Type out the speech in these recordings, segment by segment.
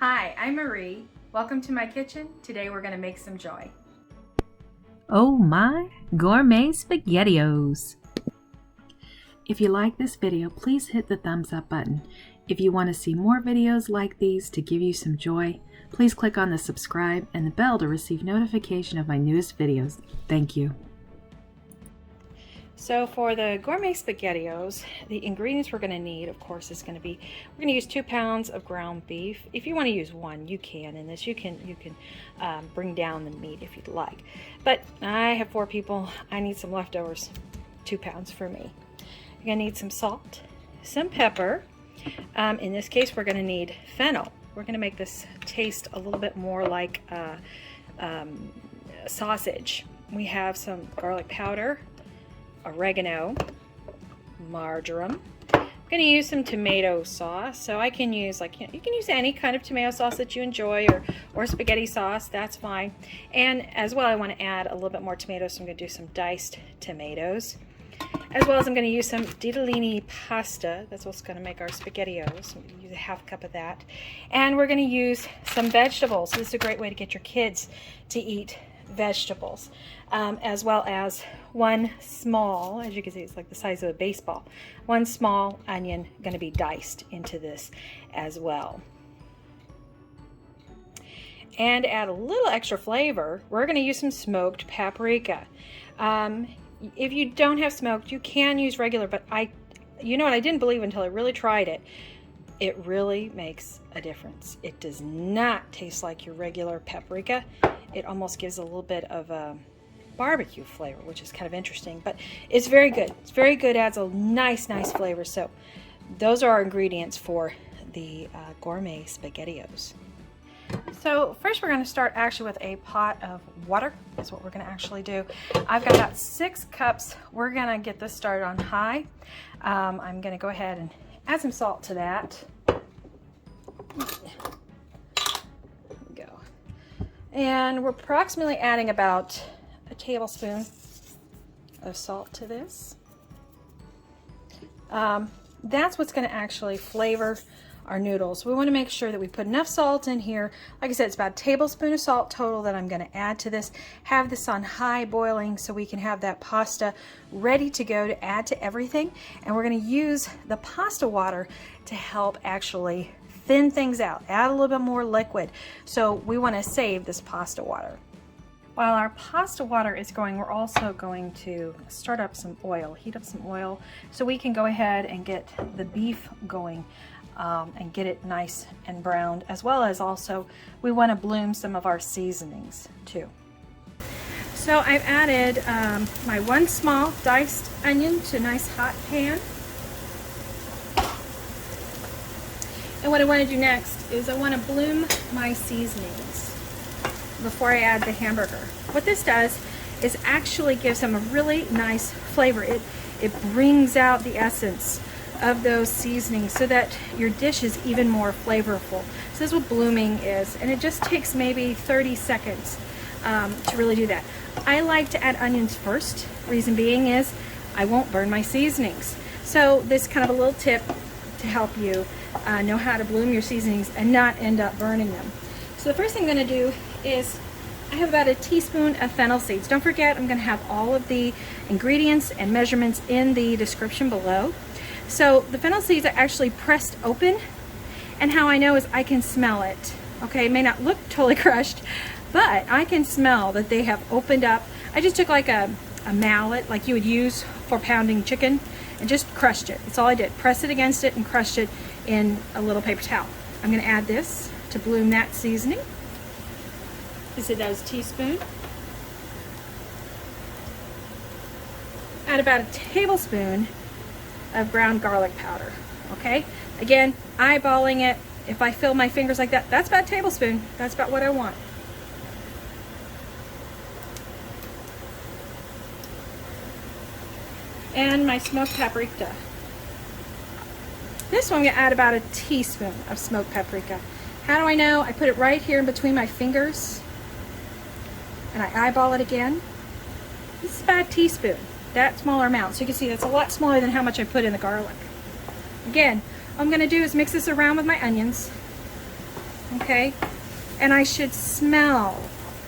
Hi, I'm Marie. Welcome to my kitchen. Today we're going to make some joy. Oh my, Gourmet Spaghettios! If you like this video, please hit the thumbs up button. If you want to see more videos like these to give you some joy, please click on the subscribe and the bell to receive notification of my newest videos. Thank you. So for the Gourmet Spaghettios, the ingredients we're going to need, of course, is going to be, we're going to use 2 pounds of ground beef. If you want to use 1, you can in this. You can bring down the meat if you'd like. But I have 4 people. I need some leftovers. 2 pounds for me. You're going to need some salt, some pepper. In this case, we're going to need fennel. We're going to make this taste a little bit more like sausage. We have some garlic powder, oregano, marjoram. I'm going to use some tomato sauce. So I can use, you can use any kind of tomato sauce that you enjoy, or spaghetti sauce, that's fine. And as well, I want to add a little bit more tomatoes, so I'm going to do some diced tomatoes. As well as I'm going to use some Ditalini pasta. That's what's going to make our Spaghettios. I'm going to use a ½ cup of that. And we're going to use some vegetables. This is a great way to get your kids to eat vegetables. As well as 1 small, as you can see, it's like the size of a baseball. 1 small onion going to be diced into this as well. And add a little extra flavor, we're going to use some smoked paprika. If you don't have smoked, you can use regular, but you know what, I didn't believe until I really tried it. It really makes a difference. It does not taste like your regular paprika. It almost gives a little bit of a barbecue flavor, which is kind of interesting, but it's very good. It's very good, adds a nice flavor. So those are our ingredients for the Gourmet Spaghettios. So first we're going to start actually with a pot of water. That's what we're going to actually do. I've got about 6 cups. We're going to get this started on high. I'm going to go ahead and add some salt to that. There we go. And we're approximately adding about a tablespoon of salt to this. That's what's going to actually flavor our noodles. We want to make sure that we put enough salt in here. Like I said, it's about a tablespoon of salt total that I'm going to add to this. Have this on high boiling so we can have that pasta ready to go to add to everything. And we're going to use the pasta water to help actually thin things out, add a little bit more liquid. So we want to save this pasta water. While our pasta water is going, we're also going to start up some oil, heat up some oil, so we can go ahead and get the beef going and get it nice and browned, as well as also we want to bloom some of our seasonings too. So I've added my 1 small diced onion to a nice hot pan. And what I want to do next is I want to bloom my seasonings before I add the hamburger. What this does is actually gives them a really nice flavor. It brings out the essence of those seasonings so that your dish is even more flavorful. So this is what blooming is, and it just takes maybe 30 seconds to really do that. I like to add onions first. Reason being is I won't burn my seasonings. So this is kind of a little tip to help you know how to bloom your seasonings and not end up burning them. So the first thing I'm going to do is I have about a teaspoon of fennel seeds. Don't forget, I'm going to have all of the ingredients and measurements in the description below. So the fennel seeds are actually pressed open, and how I know is I can smell it. Okay, it may not look totally crushed, but I can smell that they have opened up. I just took like a mallet like you would use for pounding chicken and just crushed it. That's all I did. Press it against it and crushed it in a little paper towel. I'm going to add this to bloom that seasoning. This is a teaspoon. Add about a tablespoon of ground garlic powder. Okay, again, eyeballing it. If I fill my fingers like that, that's about a tablespoon. That's about what I want. And my smoked paprika. This one I'm going to add about a teaspoon of smoked paprika. How do I know? I put it right here in between my fingers and I eyeball it again. This is about a teaspoon, that smaller amount. So you can see that's a lot smaller than how much I put in the garlic. Again, all I'm going to do is mix this around with my onions. okay? And I should smell.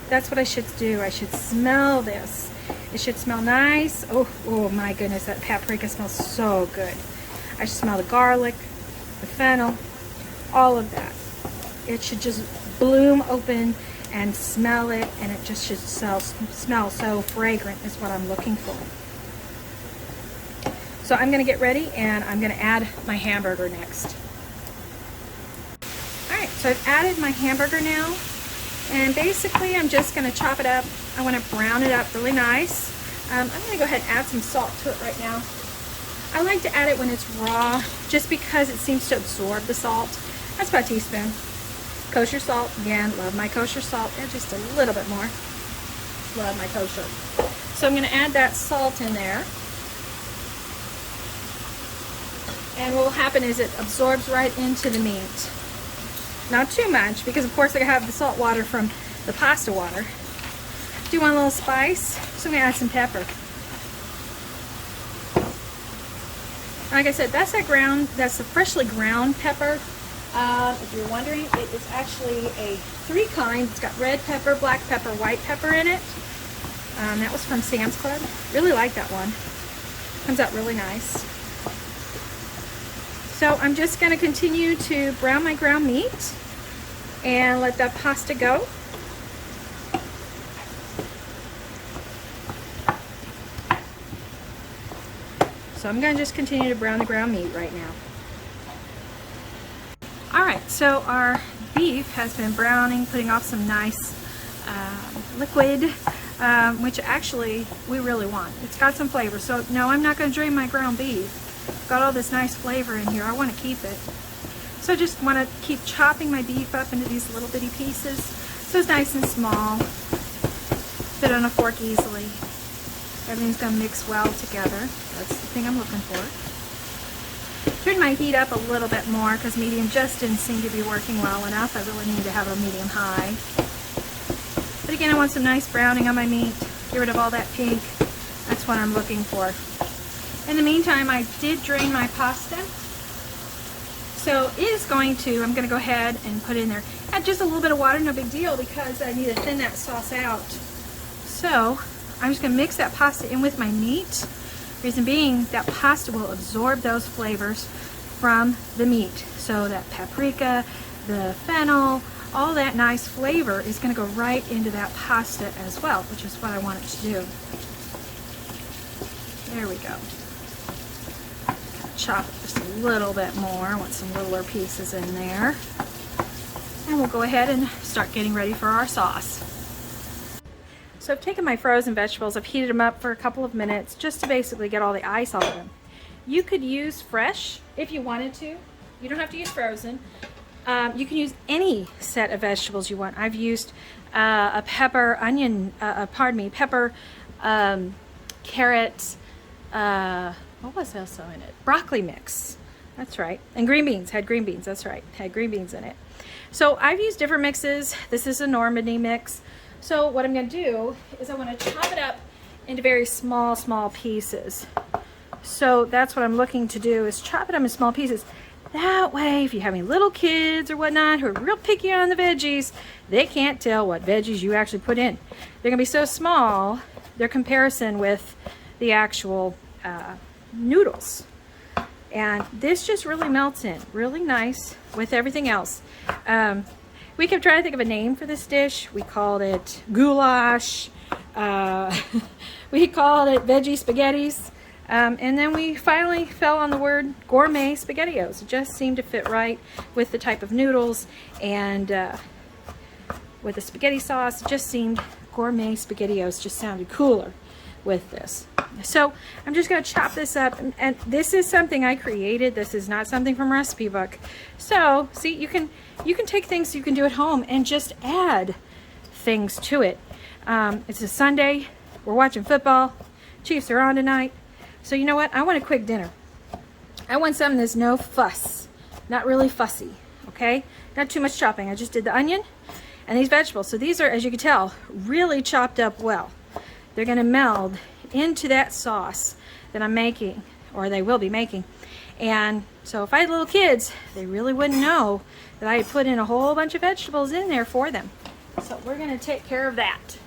That's what I should do. I should smell this. It should smell nice. Oh my goodness, that paprika smells so good. I should smell the garlic, the fennel, all of that. It should just bloom open and smell it, and it just should smell so fragrant is what I'm looking for. So I'm gonna get ready and I'm gonna add my hamburger next. All right, so I've added my hamburger now, and basically I'm just gonna chop it up. I wanna brown it up really nice. I'm gonna go ahead and add some salt to it right now. I like to add it when it's raw, just because it seems to absorb the salt. That's about a teaspoon. Kosher salt, again, love my kosher salt, and just a little bit more. Love my kosher. So I'm gonna add that salt in there. And what will happen is it absorbs right into the meat. Not too much, because of course I have the salt water from the pasta water. Do want a little spice, so I'm gonna add some pepper. Like I said, that's the freshly ground pepper. If you're wondering, it is actually a 3 kinds. It's got red pepper, black pepper, white pepper in it. That was from Sam's Club. Really like that one. Comes out really nice. So I'm just going to continue to brown my ground meat and let that pasta go. So I'm going to just continue to brown the ground meat right now. Alright, so our beef has been browning, putting off some nice liquid, which actually we really want. It's got some flavor, so no, I'm not going to drain my ground beef. Got all this nice flavor in here. I want to keep it. So I just want to keep chopping my beef up into these little bitty pieces so it's nice and small. Fit on a fork easily. Everything's going to mix well together. That's the thing I'm looking for. Turn my heat up a little bit more because medium just didn't seem to be working well enough. I really need to have a medium high. But again, I want some nice browning on my meat. Get rid of all that pink. That's what I'm looking for. In the meantime, I did drain my pasta. So I'm going to go ahead and put in there. Add just a little bit of water, no big deal, because I need to thin that sauce out. So I'm just going to mix that pasta in with my meat. Reason being, that pasta will absorb those flavors from the meat. So that paprika, the fennel, all that nice flavor is going to go right into that pasta as well, which is what I want it to do. There we go. Chop it just a little bit more. I want some littler pieces in there. And we'll go ahead and start getting ready for our sauce. So I've taken my frozen vegetables, I've heated them up for a couple of minutes just to basically get all the ice off of them. You could use fresh if you wanted to. You don't have to use frozen. You can use any set of vegetables you want. I've used a pepper, carrot, what was also in it? Broccoli mix. That's right. And green beans. Had green beans. That's right. Had green beans in it. So I've used different mixes. This is a Normandy mix. So what I'm going to do is I want to chop it up into very small pieces. So that's what I'm looking to do, is chop it up in small pieces. That way, if you have any little kids or whatnot who are real picky on the veggies, they can't tell what veggies you actually put in. They're going to be so small, their comparison with the actual noodles. And this just really melts in really nice with everything else. We kept trying to think of a name for this dish. We called it goulash. We called it veggie spaghettis. And then we finally fell on the word gourmet spaghettios. It just seemed to fit right with the type of noodles, and with the spaghetti sauce, it just seemed gourmet spaghettios just sounded cooler with this. So I'm just going to chop this up, and this is something I created. This is not something from a recipe book. So see, you can take things you can do at home and just add things to it. It's a Sunday, we're watching football, Chiefs are on tonight, so you know what, I want a quick dinner. I want something that's no fuss, not really fussy, okay? Not too much chopping. I just did the onion and these vegetables. So these are, as you can tell, really chopped up well. They're going to meld into that sauce that I'm making, or they will be making. And So if I had little kids, they really wouldn't know that I had put in a whole bunch of vegetables in there for them. So we're gonna take care of that.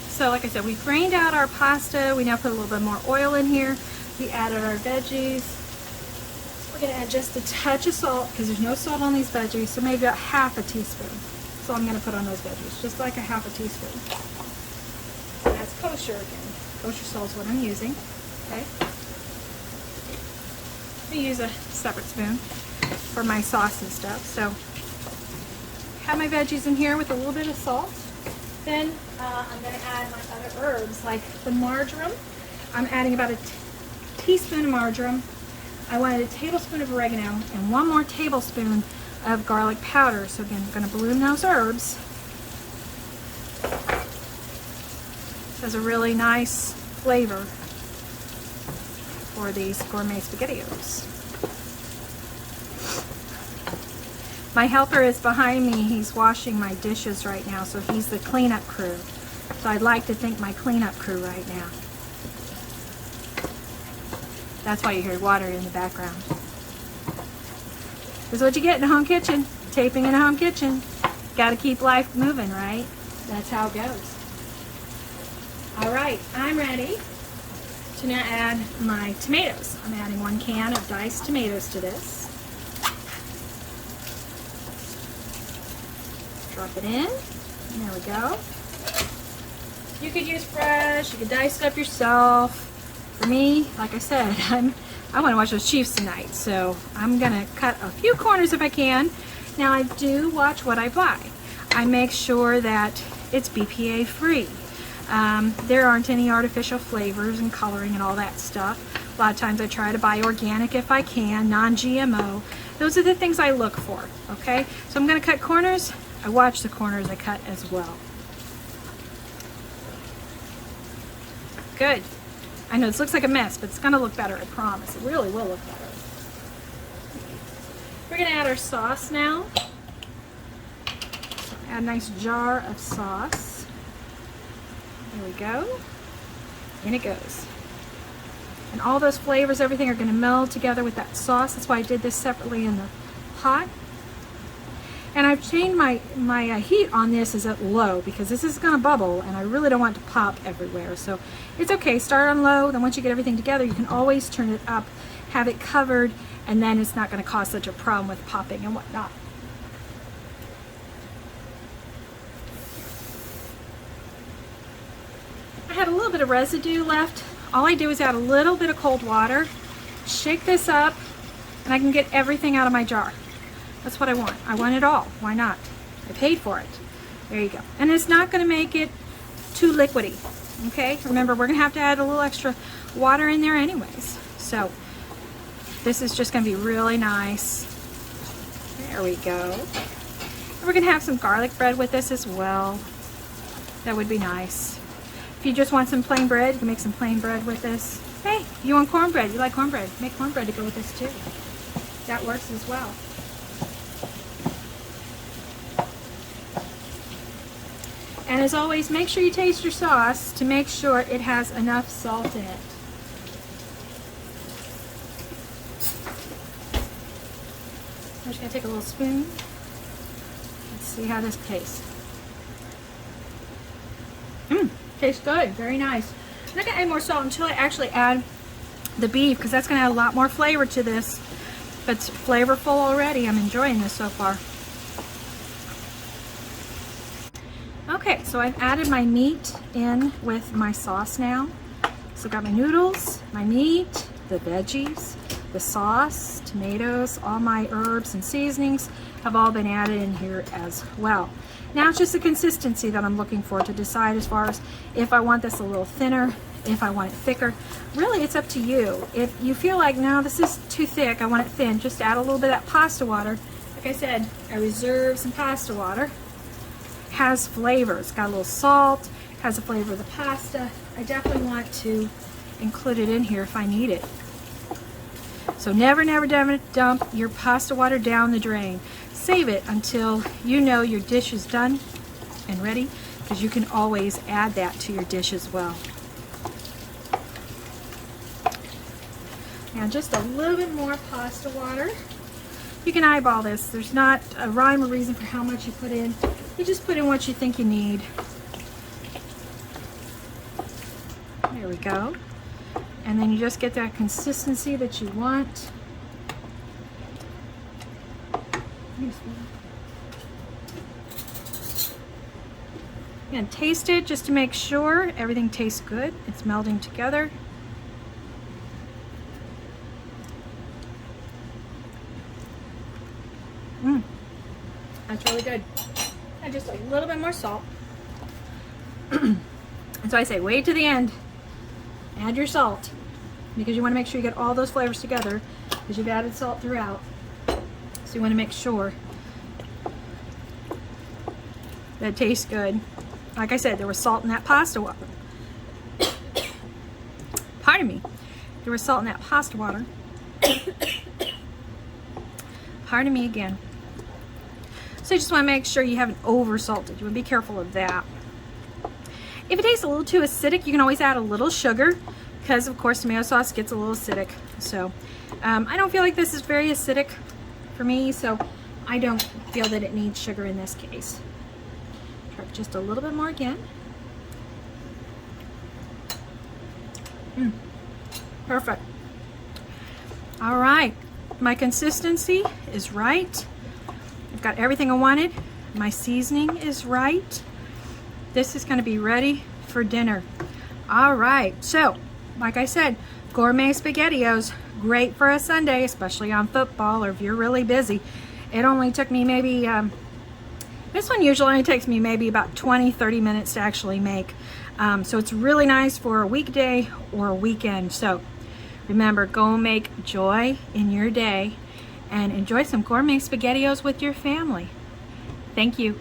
So like I said, we drained out our pasta. We now put a little bit more oil in here. We added our veggies. We're gonna add just a touch of salt because there's no salt on these veggies, so maybe about half a teaspoon. So I'm gonna put on those veggies, just like a half a teaspoon. And that's kosher again. Kosher salt is what I'm using, okay? I use a separate spoon for my sauce and stuff. So have my veggies in here with a little bit of salt. Then I'm going to add my other herbs like the marjoram. I'm adding about a teaspoon of marjoram. I wanted a tablespoon of oregano and 1 more tablespoon of garlic powder. So again, I'm going to bloom those herbs. This has a really nice flavor for these gourmet spaghettios. My helper is behind me. He's washing my dishes right now, so he's the cleanup crew. So I'd like to thank my cleanup crew right now. That's why you hear water in the background. This is what you get in a home kitchen. Taping in a home kitchen. Got to keep life moving, right? That's how it goes. All right, I'm ready to now add my tomatoes. I'm adding 1 can of diced tomatoes to this. Drop it in. There we go. You could use fresh, you could dice it up yourself. For me, like I said, I want to watch those Chiefs tonight, so I'm gonna cut a few corners if I can. Now I do watch what I buy. I make sure that it's BPA free. There aren't any artificial flavors and coloring and all that stuff. A lot of times I try to buy organic if I can, non-GMO. Those are the things I look for, okay? So I'm gonna cut corners. I watch the corners I cut as well. Good. I know this looks like a mess, but it's gonna look better, I promise. It really will look better. We're gonna add our sauce now. Add a nice jar of sauce. There we go. In it goes. And all those flavors, everything are gonna meld together with that sauce. That's why I did this separately in the pot. And I've changed my heat on this is at low because this is gonna bubble and I really don't want it to pop everywhere. So it's okay, start on low, then once you get everything together, you can always turn it up, have it covered, and then it's not gonna cause such a problem with popping and whatnot. I had a little bit of residue left. All I do is add a little bit of cold water, shake this up, and I can get everything out of my jar. That's what I want. I want it all. Why not? I paid for it. There you go. And it's not going to make it too liquidy. Okay? Remember, we're going to add a little extra water in there anyways. So this is just going to be really nice. There we go. And we're going to have some garlic bread with this as well. That would be nice. If you just want some plain bread, you can make some plain bread with this. Hey, if you want cornbread, you like cornbread, make cornbread to go with this too. That works as well. And as always, make sure you taste your sauce to make sure it has enough salt in it. I'm just going to take a little spoon. Let's see how this tastes. Tastes good. Very nice. I'm not going to add more salt until I actually add the beef because that's going to add a lot more flavor to this. But it's flavorful already. I'm enjoying this so far. Okay, so I've added my meat in with my sauce now. So I've got my noodles, my meat, the veggies, the sauce, tomatoes, all my herbs and seasonings have all been added in here as well. Now it's just the consistency that I'm looking for to decide as far as if I want this a little thinner, if I want it thicker. Really, it's up to you. If you feel like, no, this is too thick, I want it thin, just add a little bit of that pasta water. Like I said, I reserved some pasta water. Has flavor. It's got a little salt, has the flavor of the pasta. I definitely want to include it in here if I need it. So never dump your pasta water down the drain. Save it until you know your dish is done and ready, because you can always add that to your dish as well. And just a little bit more pasta water. You can eyeball this. There's not a rhyme or reason for how much you put in. You just put in what you think you need. There we go. And then you just get that consistency that you want. And taste it just to make sure everything tastes good. It's melding together. That's really good. And just a little bit more salt. And so I say wait to the end. Add your salt because you want to make sure you get all those flavors together because you've added salt throughout. So you want to make sure that it tastes good. Like I said, there was salt in that pasta water. Pardon me. There was salt in that pasta water. Pardon me again. So you just want to make sure you haven't over salted. You want to be careful of that. If it tastes a little too acidic, you can always add a little sugar because of course tomato sauce gets a little acidic. So I don't feel like this is very acidic for me, so I don't feel that it needs sugar in this case. Try just a little bit more again. Perfect. All right, my consistency is right. I've got everything I wanted. My seasoning is right. This is going to be ready for dinner. All right, so like I said, Gourmet Spaghettios, great for a Sunday, especially on football or if you're really busy. It only took me maybe, this one usually only takes me maybe about 20-30 minutes to actually make. So it's really nice for a weekday or a weekend. So remember, go make joy in your day and enjoy some Gourmet Spaghettios with your family. Thank you.